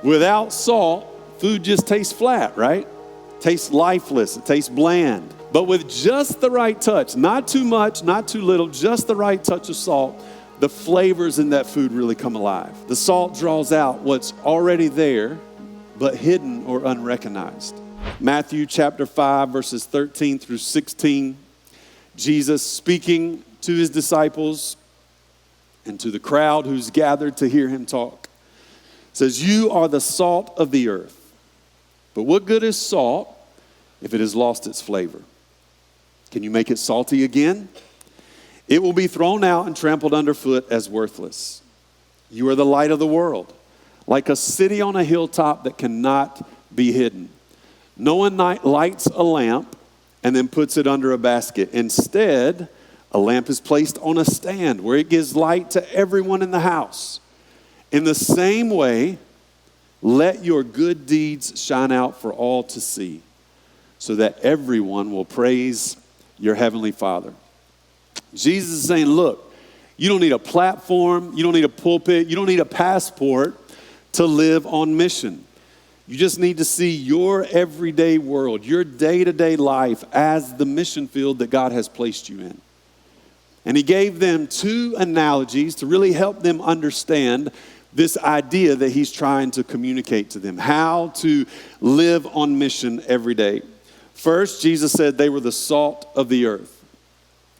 Without salt, food just tastes flat, right? Tastes lifeless, it tastes bland. But with just the right touch, not too much, not too little, just the right touch of salt, the flavors in that food really come alive. The salt draws out what's already there, but hidden or unrecognized. Matthew chapter 5, verses 13 through 16, Jesus speaking to his disciples and to the crowd who's gathered to hear him talk, says, "You are the salt of the earth. But what good is salt if it has lost its flavor? Can you make it salty again? It will be thrown out and trampled underfoot as worthless. You are the light of the world, like a city on a hilltop that cannot be hidden. No one lights a lamp and then puts it under a basket. Instead, a lamp is placed on a stand where it gives light to everyone in the house. In the same way, let your good deeds shine out for all to see, so that everyone will praise your heavenly Father." Jesus is saying, look, you don't need a platform, you don't need a pulpit, you don't need a passport to live on mission. You just need to see your everyday world, your day-to-day life as the mission field that God has placed you in. And he gave them two analogies to really help them understand this idea that he's trying to communicate to them, how to live on mission every day. First, Jesus said they were the salt of the earth.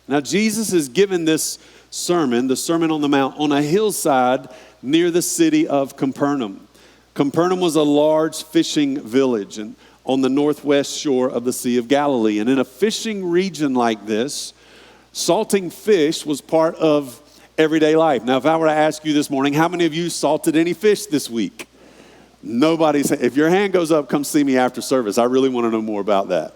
Now, Jesus is given this sermon, the Sermon on the Mount, on a hillside near the city of Capernaum. Capernaum was a large fishing village and on the northwest shore of the Sea of Galilee. And in a fishing region like this, salting fish was part of everyday life. Now, if I were to ask you this morning, how many of you salted any fish this week? Nobody's. If your hand goes up, come see me after service. I really want to know more about that.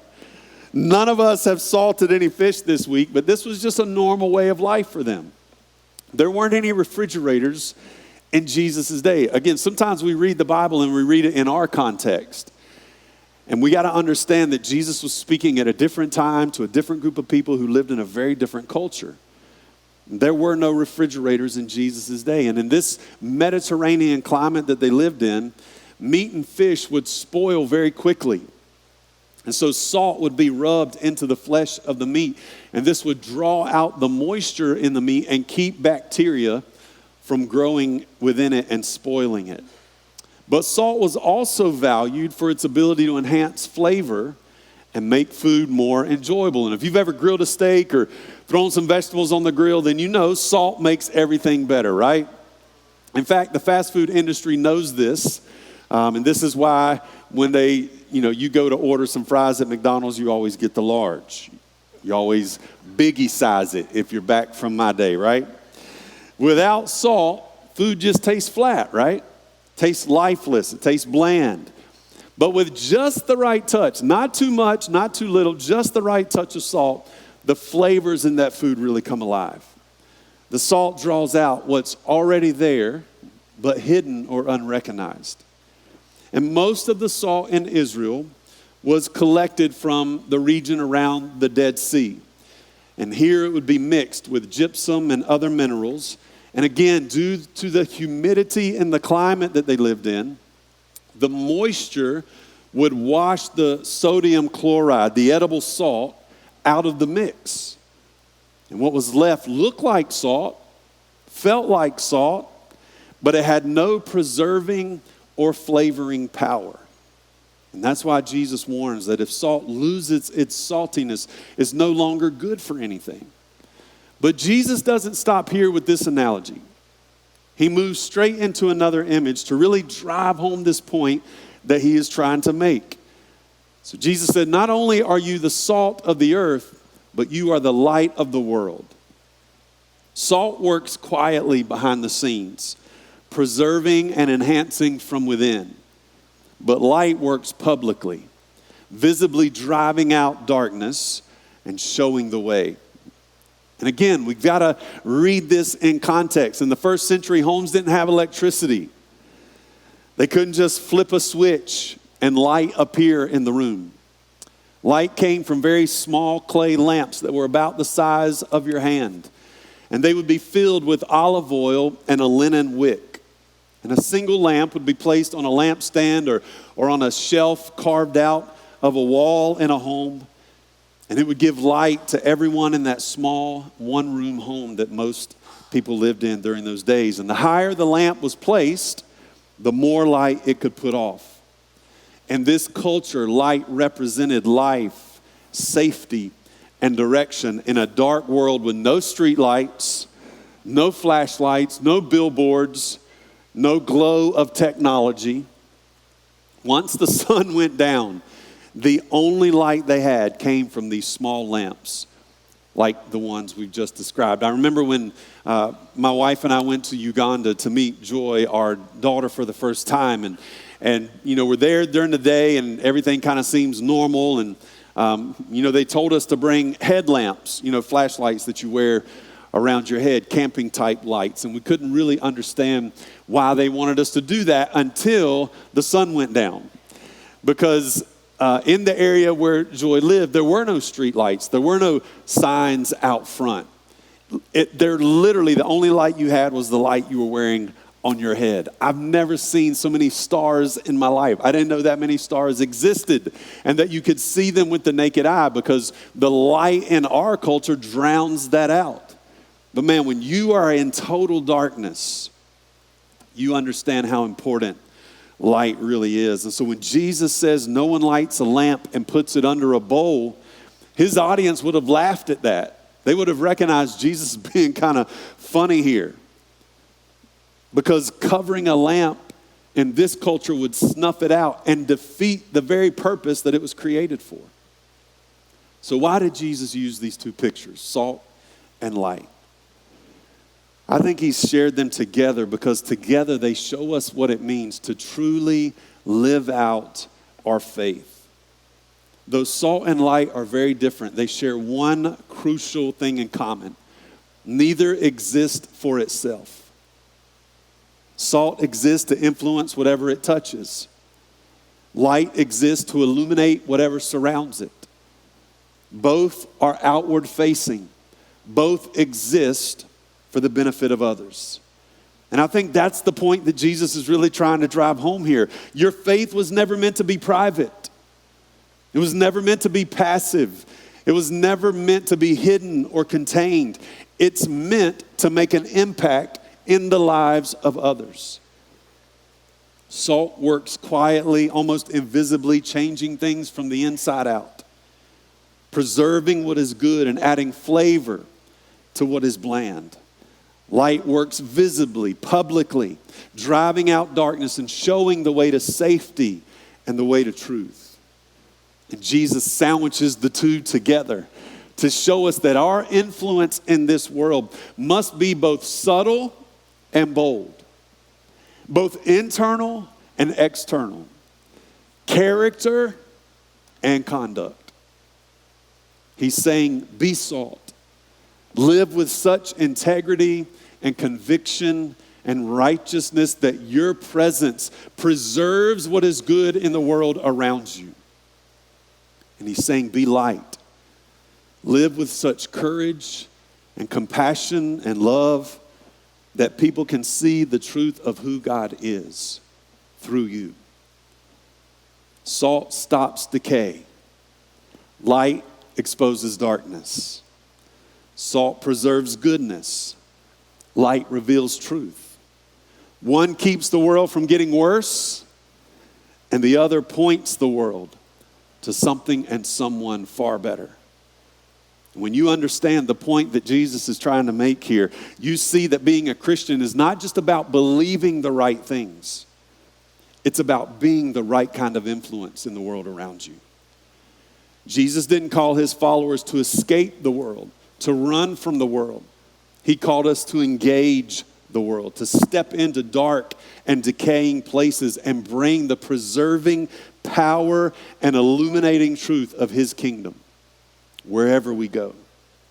None of us have salted any fish this week, but this was just a normal way of life for them. There weren't any refrigerators in Jesus' day. Again, sometimes we read the Bible and we read it in our context. And we got to understand that Jesus was speaking at a different time to a different group of people who lived in a very different culture. There were no refrigerators in Jesus' day. And in this Mediterranean climate that they lived in, meat and fish would spoil very quickly. And so salt would be rubbed into the flesh of the meat. And this would draw out the moisture in the meat and keep bacteria from growing within it and spoiling it. But salt was also valued for its ability to enhance flavor and make food more enjoyable. And if you've ever grilled a steak or thrown some vegetables on the grill, then you know salt makes everything better, right? In fact, the fast food industry knows this. And this is why when you go to order some fries at McDonald's, you always get the large. You always biggie size it if you're back from my day, right? Without salt, food just tastes flat, right? Tastes lifeless, it tastes bland. But with just the right touch, not too much, not too little, just the right touch of salt, the flavors in that food really come alive. The salt draws out what's already there, but hidden or unrecognized. And most of the salt in Israel was collected from the region around the Dead Sea. And here it would be mixed with gypsum and other minerals. And again, due to the humidity in the climate that they lived in, the moisture would wash the sodium chloride, the edible salt, out of the mix. And what was left looked like salt, felt like salt, but it had no preserving or flavoring power. And that's why Jesus warns that if salt loses its saltiness, it's no longer good for anything. But Jesus doesn't stop here with this analogy. He moves straight into another image to really drive home this point that he is trying to make. So Jesus said, not only are you the salt of the earth, but you are the light of the world. Salt works quietly behind the scenes, preserving and enhancing from within. But light works publicly, visibly driving out darkness and showing the way. And again, we've got to read this in context. In the first century, homes didn't have electricity. They couldn't just flip a switch and light appear in the room. Light came from very small clay lamps that were about the size of your hand. And they would be filled with olive oil and a linen wick. And a single lamp would be placed on a lampstand or on a shelf carved out of a wall in a home. And it would give light to everyone in that small one-room home that most people lived in during those days. And the higher the lamp was placed, the more light it could put off. In this culture, light represented life, safety, and direction in a dark world with no street lights, no flashlights, no billboards, no glow of technology. Once the sun went down, the only light they had came from these small lamps, like the ones we've just described. I remember when my wife and I went to Uganda to meet Joy, our daughter, for the first time. And we're there during the day and everything kind of seems normal. And, they told us to bring headlamps, flashlights that you wear around your head, camping type lights. And we couldn't really understand why they wanted us to do that until the sun went down. Because in the area where Joy lived, there were no street lights. There were no signs out front. They're literally, the only light you had was the light you were wearing on your head. I've never seen so many stars in my life. I didn't know that many stars existed and that you could see them with the naked eye, because the light in our culture drowns that out. But man, when you are in total darkness, you understand how important light really is. And so when Jesus says no one lights a lamp and puts it under a bowl, his audience would have laughed at that. They would have recognized Jesus being kind of funny here. Because covering a lamp in this culture would snuff it out and defeat the very purpose that it was created for. So why did Jesus use these two pictures, salt and light? I think he shared them together because together they show us what it means to truly live out our faith. Though salt and light are very different, they share one crucial thing in common. Neither exist for itself. Salt exists to influence whatever it touches. Light exists to illuminate whatever surrounds it. Both are outward facing. Both exist for the benefit of others. And I think that's the point that Jesus is really trying to drive home here. Your faith was never meant to be private. It was never meant to be passive. It was never meant to be hidden or contained. It's meant to make an impact in the lives of others. Salt works quietly, almost invisibly, changing things from the inside out, preserving what is good and adding flavor to what is bland. Light works visibly, publicly, driving out darkness and showing the way to safety and the way to truth. And Jesus sandwiches the two together to show us that our influence in this world must be both subtle and bold, both internal and external, character and conduct. He's saying, be salt. Live with such integrity and conviction and righteousness that your presence preserves what is good in the world around you. And he's saying, be light. Live with such courage and compassion and love that people can see the truth of who God is through you. Salt stops decay. Light exposes darkness. Salt preserves goodness. Light reveals truth. One keeps the world from getting worse, and the other points the world to something and someone far better. When you understand the point that Jesus is trying to make here, you see that being a Christian is not just about believing the right things. It's about being the right kind of influence in the world around you. Jesus didn't call his followers to escape the world, to run from the world. He called us to engage the world, to step into dark and decaying places and bring the preserving power and illuminating truth of his kingdom wherever we go.